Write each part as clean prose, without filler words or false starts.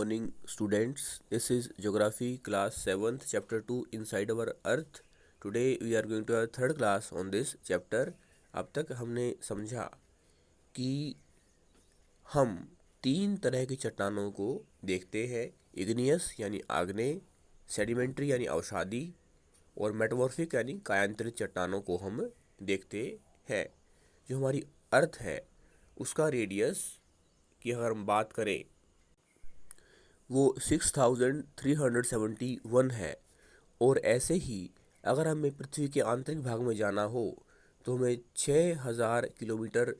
Morning students, this is geography class 7th chapter 2 inside our earth. Today we are going to our third class on this chapter. अब तक हमने समझा कि हम तीन तरह की चट्टानों को देखते हैं। इग्नियस यानी आग्नेय, सेडिमेंट्री यानी अवसादी और मेटामॉर्फिक यानी कायांतरित चट्टानों को हम देखते हैं। जो हमारी अर्थ है उसका रेडियस की अगर हम बात करें वो 6371 है। और ऐसे ही अगर हमें पृथ्वी के आंतरिक भाग में जाना हो तो हमें 6000 किलोमीटर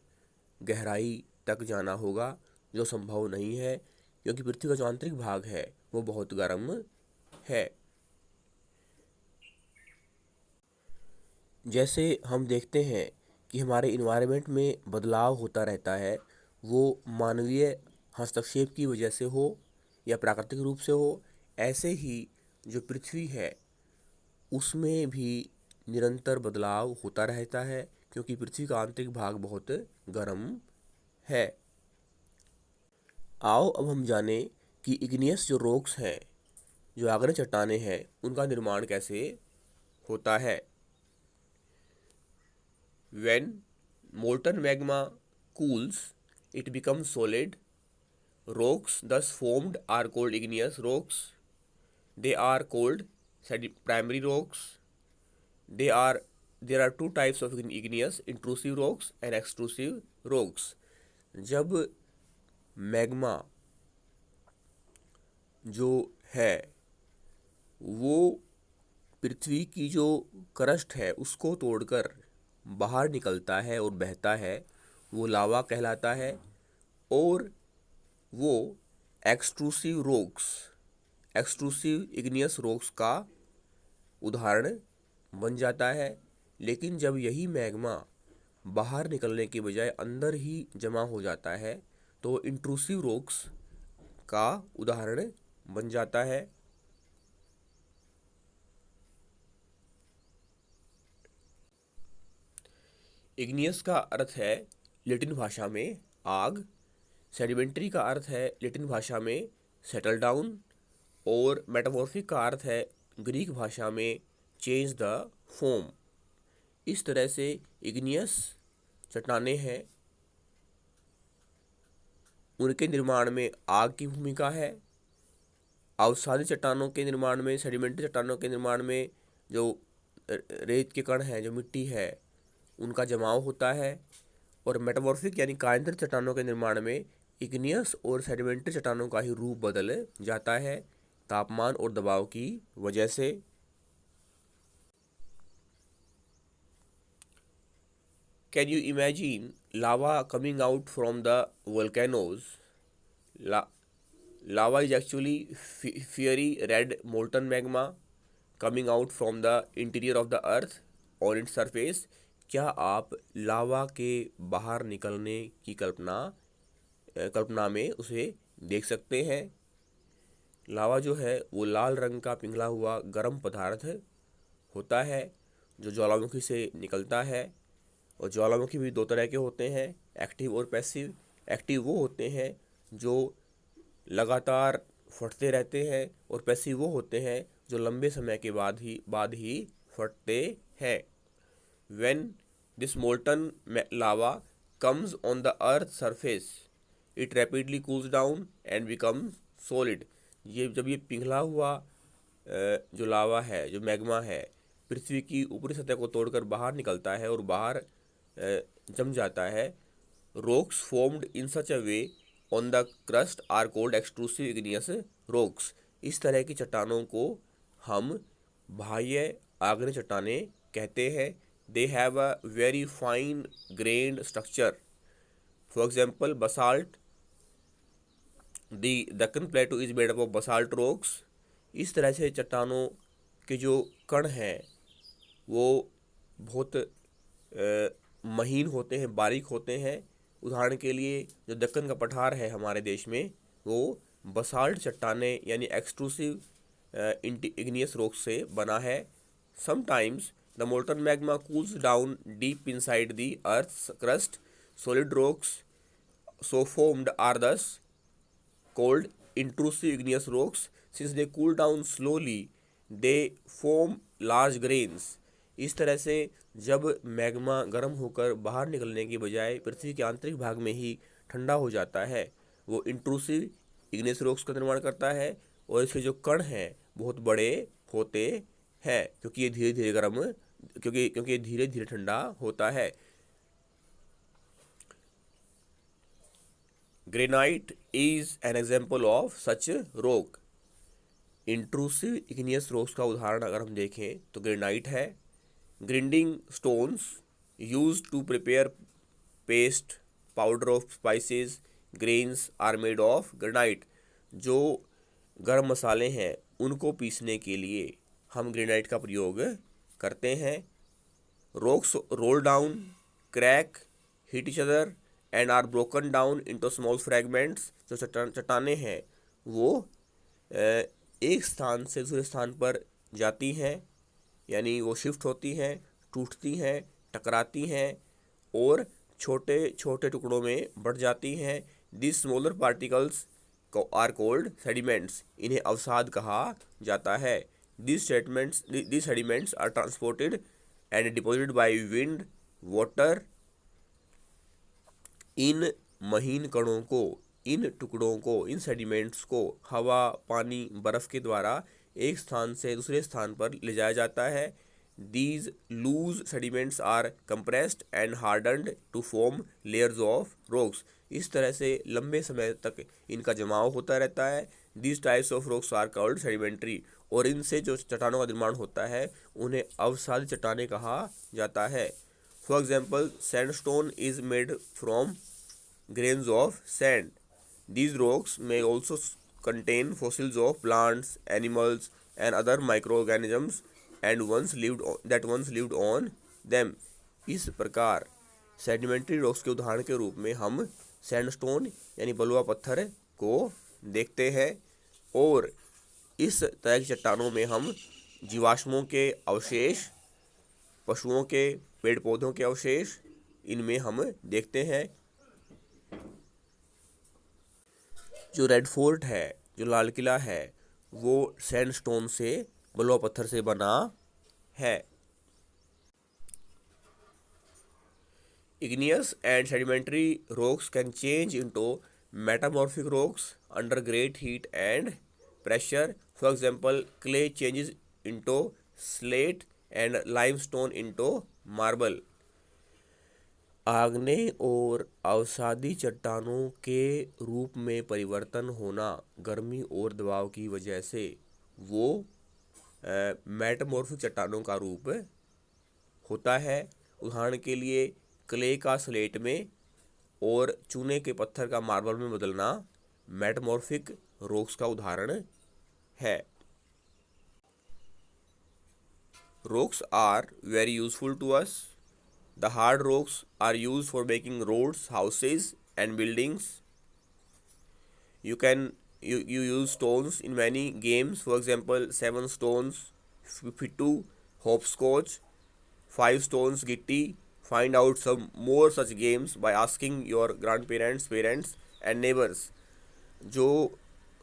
गहराई तक जाना होगा, जो संभव नहीं है क्योंकि पृथ्वी का जो आंतरिक भाग है वो बहुत गर्म है। जैसे हम देखते हैं कि हमारे इन्वायरमेंट में बदलाव होता रहता है, वो मानवीय हस्तक्षेप की वजह से हो या प्राकृतिक रूप से हो, ऐसे ही जो पृथ्वी है उसमें भी निरंतर बदलाव होता रहता है क्योंकि पृथ्वी का आंतरिक भाग बहुत गर्म है। आओ अब हम जानें कि इग्नियस जो रॉक्स हैं, जो आग्नेय चट्टानें हैं, उनका निर्माण कैसे होता है। When molten magma cools, it becomes solid. Rocks thus formed are called igneous rocks. They are called primary rocks. There are two types of igneous: intrusive rocks and extrusive rocks. जब मैग्मा जो है वो पृथ्वी की जो crust है उसको तोड़कर बाहर निकलता है और बहता है, वो लावा कहलाता है। और वो एक्सट्रूसिव इग्नियस रॉक्स का उदाहरण बन जाता है। लेकिन जब यही मैग्मा बाहर निकलने के बजाय अंदर ही जमा हो जाता है तो इंट्रूसिव रॉक्स का उदाहरण बन जाता है। इग्नियस का अर्थ है लैटिन भाषा में आग, सेडिमेंट्री का अर्थ है लैटिन भाषा में सेटल डाउन, और मेटामॉर्फिक का अर्थ है ग्रीक भाषा में चेंज द फॉर्म। इस तरह से इग्नियस चट्टानें हैं, उनके निर्माण में आग की भूमिका है। अवसादी चट्टानों के निर्माण में, सेडिमेंट्री चट्टानों के निर्माण में जो रेत के कण हैं, जो मिट्टी है, उनका जमाव होता है। और मेटामॉर्फिक यानी कायांतरित चट्टानों के निर्माण में इग्नियस और सेडिमेंट्री चट्टानों का ही रूप बदल जाता है तापमान और दबाव की वजह से। Can you imagine lava coming out from the volcanoes? Lava is actually fiery red molten magma coming out from the interior of the earth on its surface. क्या आप लावा के बाहर निकलने की कल्पना में उसे देख सकते हैं? लावा जो है वो लाल रंग का पिघला हुआ गर्म पदार्थ होता है जो ज्वालामुखी से निकलता है। और ज्वालामुखी भी दो तरह के होते हैं, एक्टिव और पैसिव। एक्टिव वो होते हैं जो लगातार फटते रहते हैं, और पैसिव वो होते हैं जो लंबे समय के बाद ही फटते हैं। When this molten lava comes on the earth surface, it rapidly cools down and becomes solid. जब ये पिघला हुआ जो लावा है, जो मैग्मा है, पृथ्वी की ऊपरी सतह को तोड़कर बाहर निकलता है और बाहर जम जाता है। Rocks formed in such a way on the crust are called extrusive igneous rocks. इस तरह की चट्टानों को हम बाह्य आग्नेय चट्टानें कहते हैं। They have a very fine grained structure. For example basalt, the Deccan plateau is made up of basalt rocks. इस तरह से चट्टानों के जो कण हैं वो बहुत महीन होते हैं, बारीक होते हैं। उदाहरण के लिए जो दक्कन का पठार है हमारे देश में, वो बसाल्ट चट्टानें यानी एक्सट्रूसिव इग्नियस रॉक से बना है। Sometimes the molten magma cools down deep inside the earth crust. Solid rocks so formed are thus called intrusive igneous rocks. Since they cool down slowly, they form large grains. इस तरह से जब magma गर्म होकर बाहर निकलने की बजाय पृथ्वी के आंतरिक भाग में ही ठंडा हो जाता है, वो इंट्रूसिव इग्नियस रॉक्स का निर्माण करता है और इसके जो कण हैं बहुत बड़े होते हैं, क्योंकि ये धीरे धीरे गर्म क्योंकि ये धीरे धीरे ठंडा होता है। Granite is an example of such rock. Intrusive igneous rocks का उदाहरण अगर हम देखें तो ग्रेनाइट है। Grinding stones use to prepare paste, powder of spices, grains are made of granite. जो गर्म मसाले हैं उनको पीसने के लिए हम ग्रेनाइट का प्रयोग करते हैं। Rocks roll down, crack, hit each other and are broken down into small fragments. जो चट्टानें हैं वो एक स्थान से दूसरे स्थान पर जाती हैं, यानी वो शिफ्ट होती हैं, टूटती हैं, टकराती हैं और छोटे छोटे टुकड़ों में बढ़ जाती हैं। This smaller particles are called sediments. इन्हें अवसाद कहा जाता है। This sediments are transported and deposited by wind, water. इन महीन कणों को, इन टुकड़ों को, इन सेडिमेंट्स को हवा, पानी, बर्फ के द्वारा एक स्थान से दूसरे स्थान पर ले जाया जाता है। These loose sediments are compressed and hardened to form layers of rocks. इस तरह से लंबे समय तक इनका जमाव होता रहता है। These types of rocks are called sedimentary. और इनसे जो चट्टानों का निर्माण होता है उन्हें अवसादी चट्टानें कहा जाता है। For example, sandstone is made from grains of sand. These rocks may also contain fossils of plants, animals, and other microorganisms and once lived on them. इस प्रकार सेडिमेंट्री रॉक्स के उदाहरण के रूप में हम सैंडस्टोन यानी बलुआ पत्थर को देखते हैं और इस तरह की चट्टानों में हम जीवाश्मों के अवशेष, पशुओं के, पेड़ पौधों के अवशेष इनमें हम देखते हैं। जो रेड फोर्ट है, जो लाल किला है, वो सैंडस्टोन से, बलुआ पत्थर से बना है। Igneous and sedimentary rocks can change into metamorphic rocks under great heat and pressure. For example, clay changes into slate and limestone into marble. आग्नेय और अवसादी चट्टानों के रूप में परिवर्तन होना गर्मी और दबाव की वजह से वो मेटामॉर्फिक चट्टानों का रूप होता है। उदाहरण के लिए क्ले का स्लेट में और चूने के पत्थर का मार्बल में बदलना मेटामॉर्फिक रॉक्स का उदाहरण है। Rocks are very useful to us. The hard rocks are used for making roads, houses, and buildings. You use stones in many games. For example, 7 stones, Fittu, hopscotch, 5 stones, gitti. Find out some more such games by asking your grandparents, parents, and neighbors. जो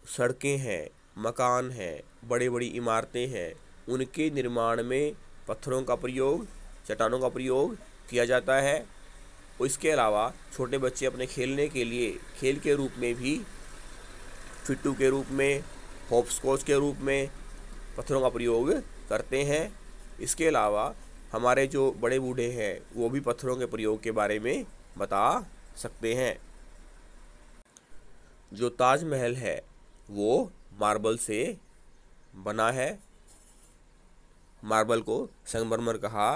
सड़कें हैं, मकान हैं, बड़ी बड़ी इमारतें हैं, उनके निर्माण में पत्थरों का प्रयोग, चट्टानों का प्रयोग किया जाता है। और इसके अलावा छोटे बच्चे अपने खेलने के लिए खेल के रूप में भी फिट्टू के रूप में, हॉपस्कॉच के रूप में पत्थरों का प्रयोग करते हैं। इसके अलावा हमारे जो बड़े बूढ़े हैं वो भी पत्थरों के प्रयोग के बारे में बता सकते हैं। जो ताजमहल है वो मार्बल से बना है। मार्बल को संगमरमर कहा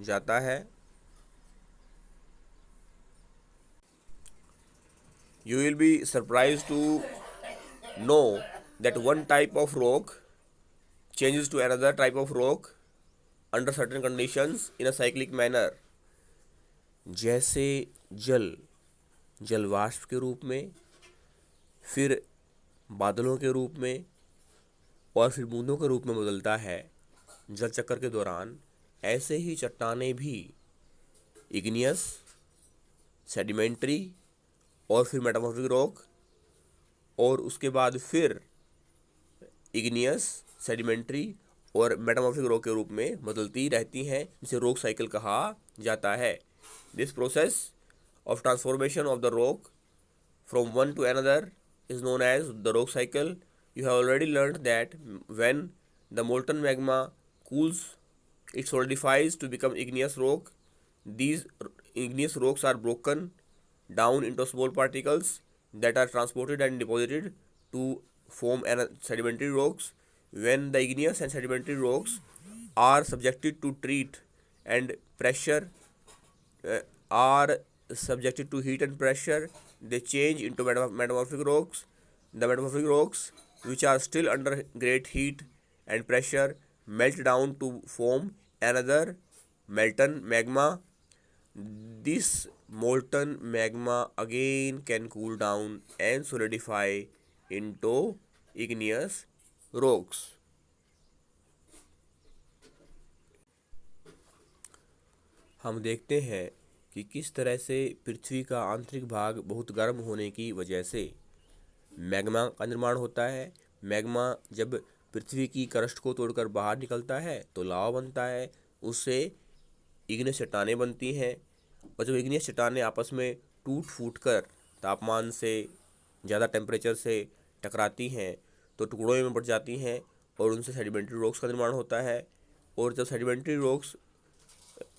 जाता है। You will be surprised to know that one type of rock changes to another type of rock under certain conditions in a cyclic manner. जैसे जल वाष्प के रूप में, फिर बादलों के रूप में और फिर बूंदों के रूप में बदलता है जल चक्र के दौरान, ऐसे ही चट्टानें भी इग्नियस, सेडिमेंट्री और फिर मेटामॉर्फिक रॉक और उसके बाद फिर इग्नियस, सेडिमेंट्री और मेटामॉर्फिक रॉक के रूप में बदलती रहती हैं, जिसे रॉक साइकिल कहा जाता है। This process of transformation of the rock from one to another is known as the rock cycle. You have already learned that when the molten magma cools, it solidifies to become igneous rock. These igneous rocks are broken down into small particles that are transported and deposited to form sedimentary rocks. When the igneous and sedimentary rocks are subjected to treat and pressure are subjected to heat and pressure, they change into metamorphic rocks. The metamorphic rocks, which are still under great heat and pressure, melt down to form another molten magma. This molten magma again can cool down and solidify into igneous rocks. हम देखते हैं कि किस तरह से पृथ्वी का आंतरिक भाग बहुत गर्म होने की वजह से मैग्मा का निर्माण होता है। मैग्मा जब पृथ्वी की क्रस्ट को तोड़कर बाहर निकलता है तो लावा बनता है, उससे इग्नियस चट्टानें बनती हैं, और जब इग्नियस चट्टानें आपस में टूट फूट कर तापमान से, ज़्यादा टेम्परेचर से टकराती हैं तो टुकड़ों में बढ़ जाती हैं और उनसे सेडिमेंट्री रॉक्स का निर्माण होता है। और जब सेडिमेंट्री रॉक्स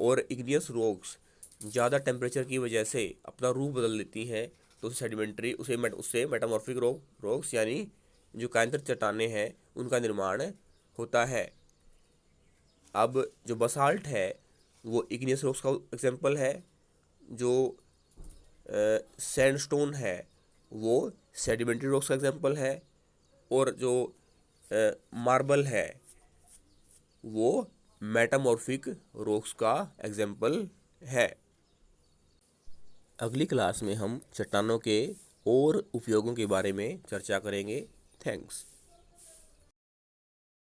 और इग्नियस रॉक्स ज़्यादा टेम्परेचर की वजह से अपना रूप बदल लेती हैं तो सेडिमेंट्री उससे मेटामॉर्फिक रॉक्स यानी जो कायांतरित चट्टानें हैं उनका निर्माण होता है। अब जो बसाल्ट है वो इग्नियस रॉक्स का एग्जांपल है, जो सैंडस्टोन है वो सेडिमेंट्री रॉक्स का एग्जांपल है, और जो मार्बल है वो मेटामॉर्फिक रॉक्स का एग्जांपल है। अगली क्लास में हम चट्टानों के और उपयोगों के बारे में चर्चा करेंगे। थैंक्स।